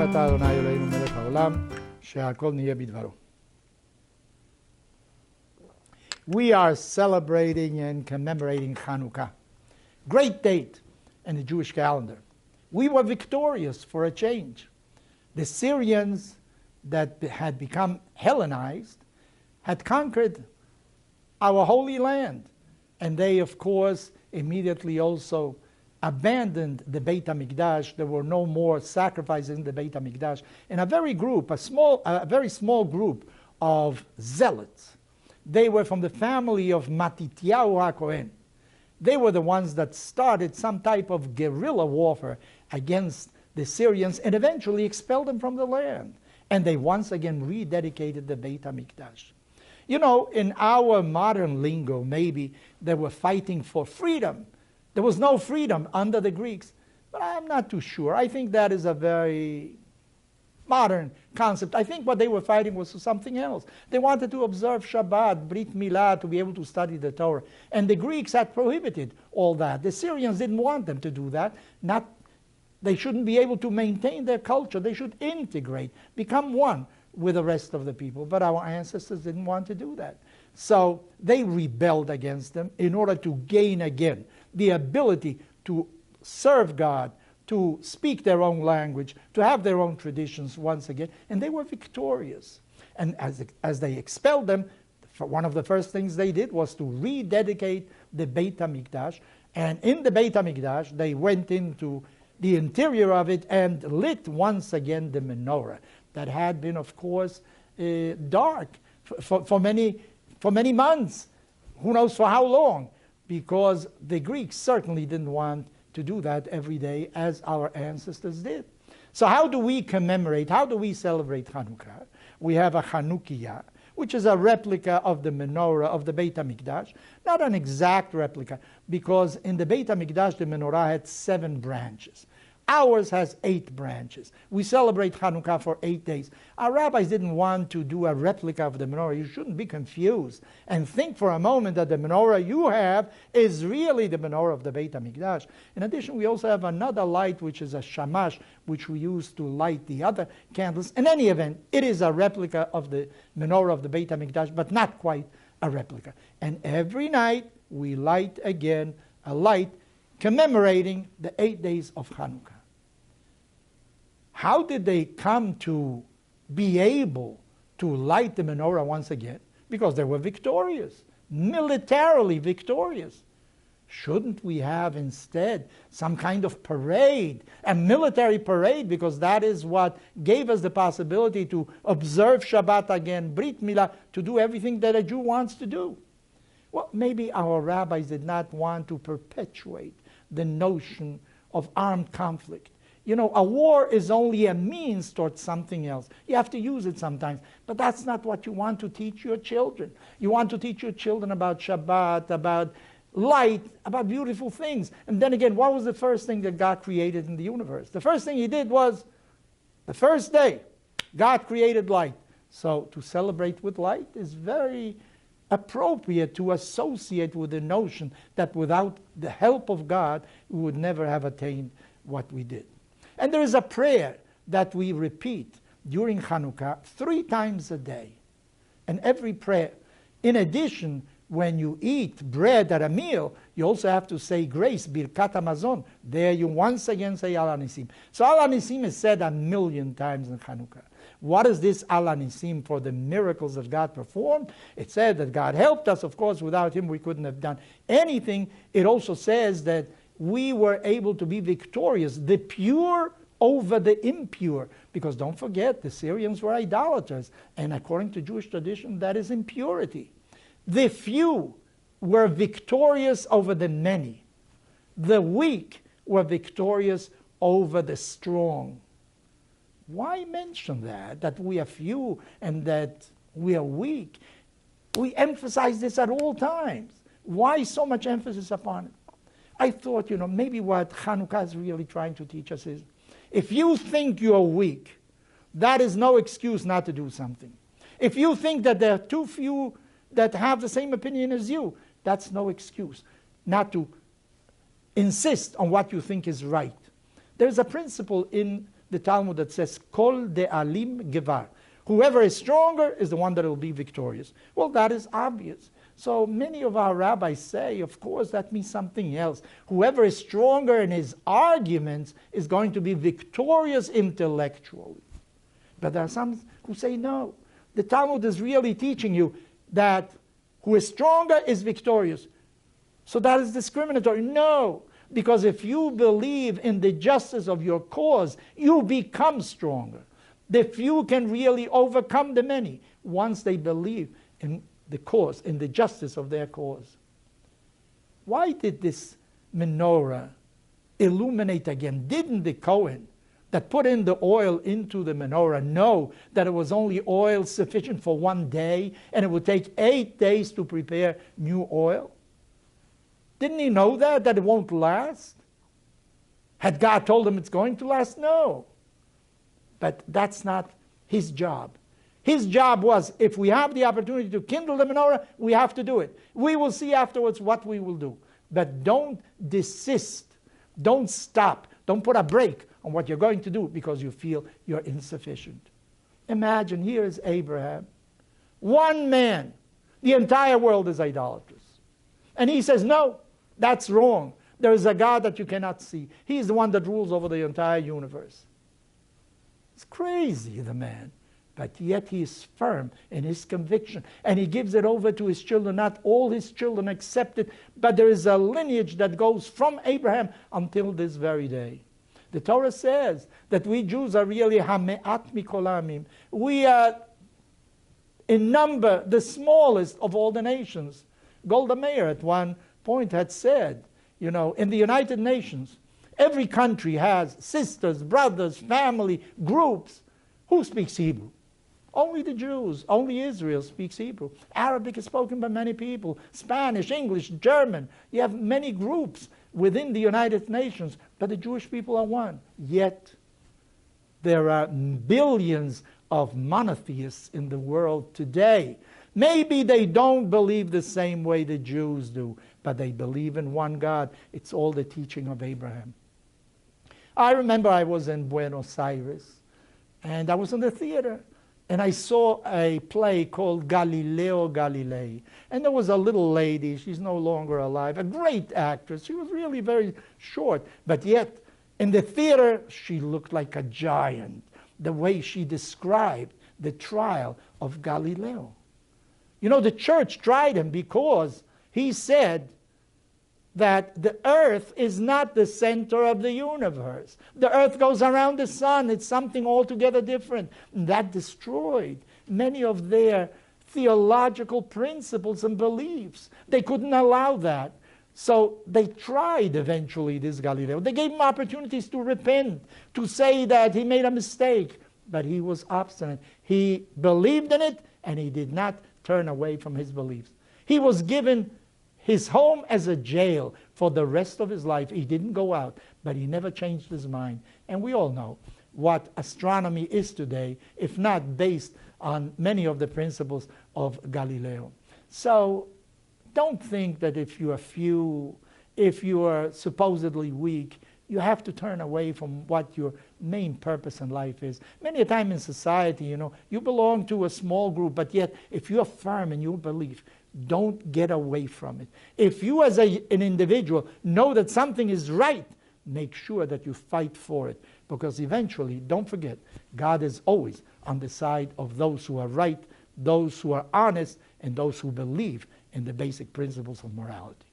אתה אדוני אלוהינו מלך העולם, שהכל נהיה בדברו. We are celebrating and commemorating Hanukkah. Great date in the Jewish calendar. We were victorious for a change. The Syrians that had become Hellenized had conquered our holy land. And they, of course, immediately also abandoned the Beit HaMikdash. There were no more sacrifices in the Beit HaMikdash. And a very small group of zealots. They were from the family of Matityahu HaKohen. They were the ones that started some type of guerrilla warfare against the Syrians and eventually expelled them from the land. And they once again rededicated the Beit HaMikdash. You know, in our modern lingo, maybe they were fighting for freedom. There was no freedom under the Greeks, but I'm not too sure. I think that is a very modern concept. I think what they were fighting was something else. They wanted to observe Shabbat, Brit Milah, to be able to study the Torah. And the Greeks had prohibited all that. The Syrians didn't want them to do that. They shouldn't be able to maintain their culture. They should integrate, become one with the rest of the people. But our ancestors didn't want to do that. So they rebelled against them in order to gain again the ability to serve God, to speak their own language, to have their own traditions once again. And they were victorious. And as they expelled them, one of the first things they did was to rededicate the Beit HaMikdash. And in the Beit HaMikdash, they went into the interior of it and lit once again the menorah that had been, of course, dark for many months. Who knows for how long? Because the Greeks certainly didn't want to do that every day as our ancestors did. So how do we commemorate, how do we celebrate Hanukkah? We have a Chanukiah, which is a replica of the menorah of the Beit HaMikdash. Not an exact replica, because in the Beit HaMikdash the menorah had 7 branches. Ours has 8 branches. We celebrate Hanukkah for 8 days. Our rabbis didn't want to do a replica of the menorah. You shouldn't be confused and think for a moment that the menorah you have is really the menorah of the Beit HaMikdash. In addition, we also have another light, which is a shamash, which we use to light the other candles. In any event, it is a replica of the menorah of the Beit HaMikdash, but not quite a replica. And every night we light again a light commemorating the 8 days of Hanukkah. How did they come to be able to light the menorah once again? Because they were victorious, militarily victorious. Shouldn't we have instead some kind of parade, a military parade, because that is what gave us the possibility to observe Shabbat again, Brit Milah, to do everything that a Jew wants to do? Well, maybe our rabbis did not want to perpetuate the notion of armed conflict. You know, a war is only a means towards something else. You have to use it sometimes. But that's not what you want to teach your children. You want to teach your children about Shabbat, about light, about beautiful things. And then again, what was the first thing that God created in the universe? The first thing he did was, the first day, God created light. So to celebrate with light is very appropriate to associate with the notion that without the help of God, we would never have attained what we did. And there is a prayer that we repeat during Hanukkah 3 times a day. And every prayer, in addition, when you eat bread at a meal, you also have to say grace, Birkat HaMazon. There you once again say Al HaNisim. So Al HaNisim is said 1,000,000 times in Hanukkah. What is this Al HaNisim for? The miracles that God performed? It said that God helped us. Of course, without him we couldn't have done anything. It also says that we were able to be victorious, the pure over the impure. Because don't forget, the Syrians were idolaters. And according to Jewish tradition, that is impurity. The few were victorious over the many. The weak were victorious over the strong. Why mention that we are few and that we are weak? We emphasize this at all times. Why so much emphasis upon it? I thought, maybe what Hanukkah is really trying to teach us is, if you think you're weak, that is no excuse not to do something. If you think that there are too few that have the same opinion as you, that's no excuse not to insist on what you think is right. There's a principle in the Talmud that says, Kol de'alim gevar. Whoever is stronger is the one that will be victorious. Well, that is obvious. So many of our rabbis say, of course, that means something else. Whoever is stronger in his arguments is going to be victorious intellectually. But there are some who say, no, the Talmud is really teaching you that who is stronger is victorious. So that is discriminatory. No, because if you believe in the justice of your cause, you become stronger. The few can really overcome the many once they believe in the cause, in the justice of their cause. Why did this menorah illuminate again? Didn't the Kohen that put in the oil into the menorah know that it was only oil sufficient for one day and it would take 8 days to prepare new oil? Didn't he know that it won't last? Had God told him it's going to last? No. But that's not his job. His job was, if we have the opportunity to kindle the menorah, we have to do it. We will see afterwards what we will do. But don't desist. Don't stop. Don't put a brake on what you're going to do because you feel you're insufficient. Imagine, here is Abraham. One man. The entire world is idolatrous. And he says, no, that's wrong. There is a God that you cannot see. He's the one that rules over the entire universe. It's crazy, the man. But yet he is firm in his conviction. And he gives it over to his children. Not all his children accept it, but there is a lineage that goes from Abraham until this very day. The Torah says that we Jews are really hame'at mikolamim. We are in number the smallest of all the nations. Golda Meir at one point had said, you know, in the United Nations, every country has sisters, brothers, family, groups. Who speaks Hebrew? Only the Jews. Only Israel speaks Hebrew. Arabic is spoken by many people. Spanish, English, German. You have many groups within the United Nations, but the Jewish people are one. Yet there are billions of monotheists in the world today. Maybe they don't believe the same way the Jews do, but they believe in one God. It's all the teaching of Abraham. I remember I was in Buenos Aires, and I was in the theater, and I saw a play called Galileo Galilei. And there was a little lady, she's no longer alive, a great actress. She was really very short, but yet in the theater, she looked like a giant, the way she described the trial of Galileo. You know, the church tried him because he said that the earth is not the center of the universe. The earth goes around the sun. It's something altogether different. And that destroyed many of their theological principles and beliefs. They couldn't allow that. So they tried eventually, this Galileo. They gave him opportunities to repent, to say that he made a mistake. But he was obstinate. He believed in it, and he did not turn away from his beliefs. He was given his home as a jail for the rest of his life. He didn't go out, but he never changed his mind. And we all know what astronomy is today, if not based on many of the principles of Galileo. So don't think that if you are few, if you are supposedly weak, you have to turn away from what your main purpose in life is. Many a time in society, you know, you belong to a small group, but yet if you are firm in your belief, don't get away from it. If you as an individual know that something is right, make sure that you fight for it. Because eventually, don't forget, God is always on the side of those who are right, those who are honest, and those who believe in the basic principles of morality.